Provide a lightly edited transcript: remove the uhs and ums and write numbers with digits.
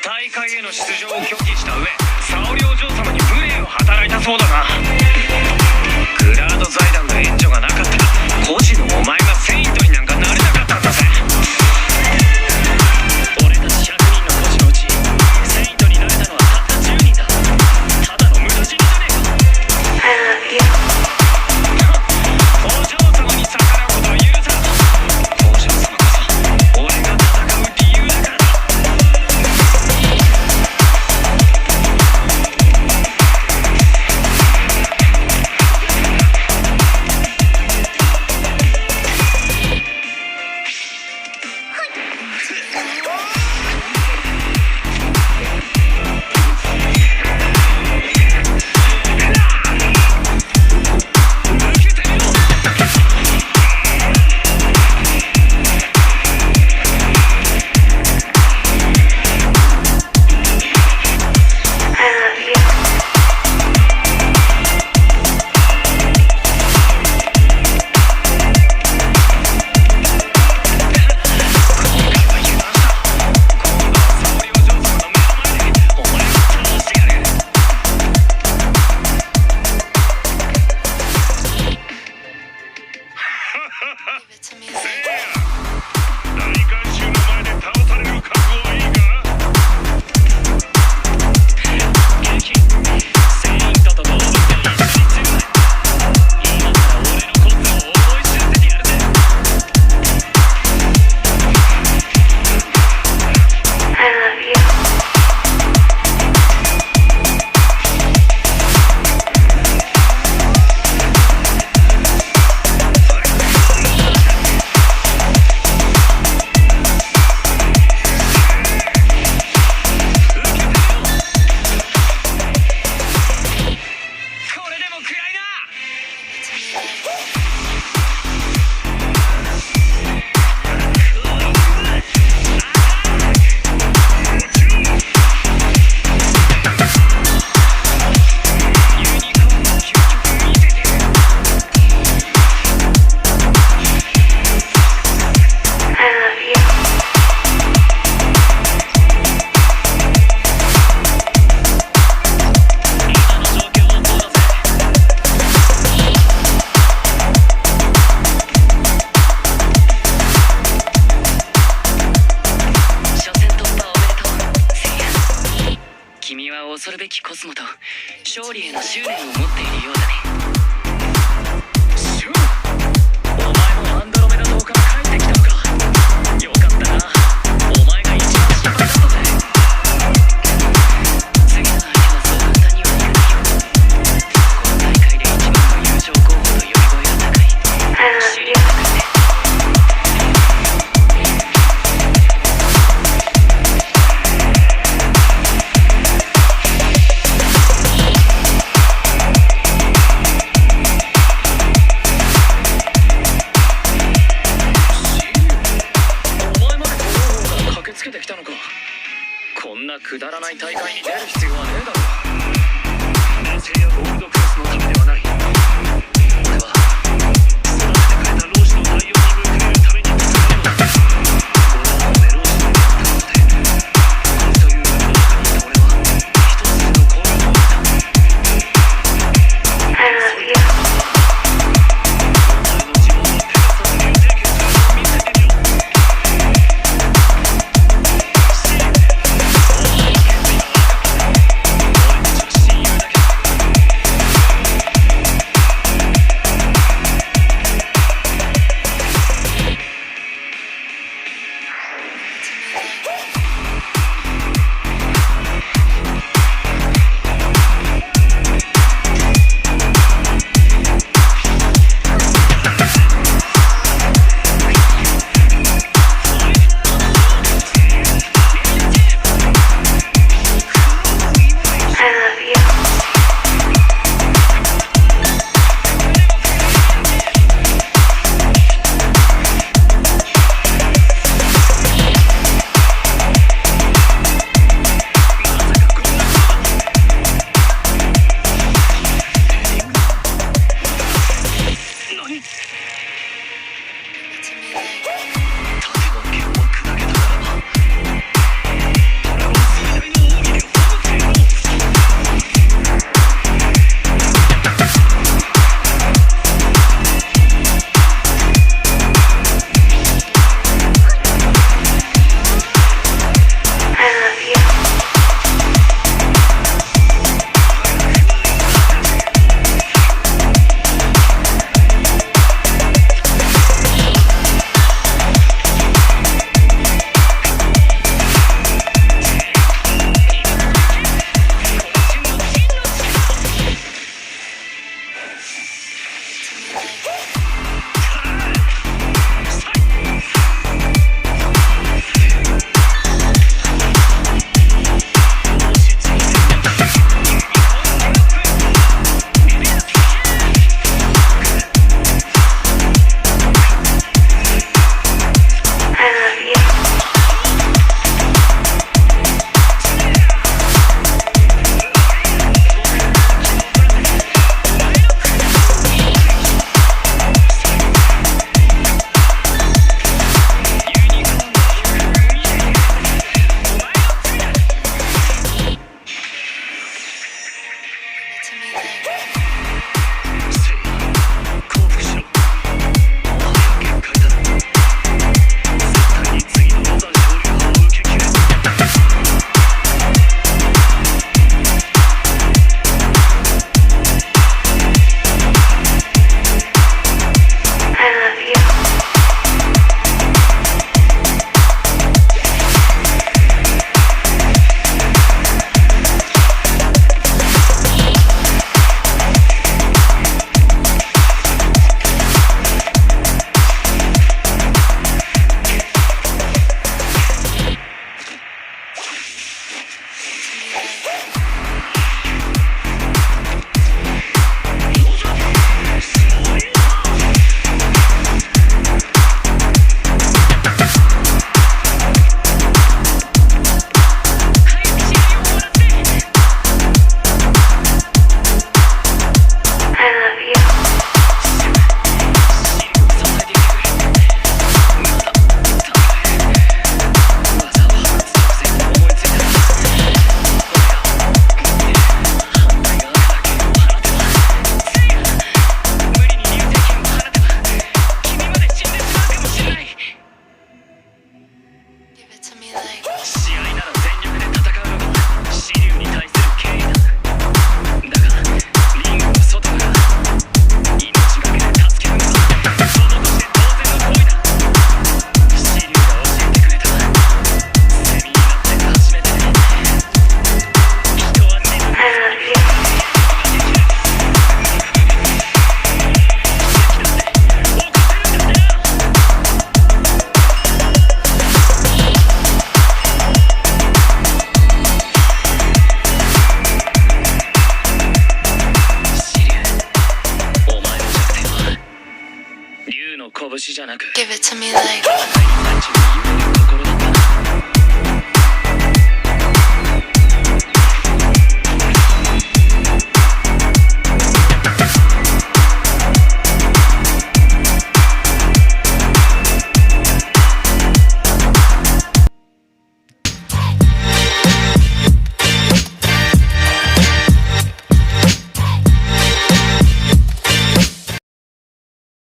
大会への出場を拒否した上、沙織お嬢様に無礼を働いたそうだな。クラード財団の援助がなかったら孤児のお前がセイントになんかなれなかったんだぜ。俺たち100人の孤児のうちセイントになれたのはたった10人だ。ただの無駄死にじゃねえか。お嬢様に逆らうことは許さん。お嬢様こそ俺が戦う理由だからだ。恐るべきコスモと勝利への執念を持っているようだね。シュン、お前もアンドロメダ島から帰ってきたのか。よかったな。お前が一番心配だったぜ。次の相手はそう簡単にはいかないよ。この大会で一番の優勝候補と呼び声が高いシリアだからね。こんなくだらない大会に出る必要はねえだろ。名声やゴールドクラスのためではない。俺は育ててくれた老子の代用に報いるために戦うのだ。このままで老子のやったことで恋という世の中にいた俺は一つの幸運を得た。お前の自分を手がさず流星拳するのを見せてみろ。お前の決意が分かった。俺たちは親友だけどます。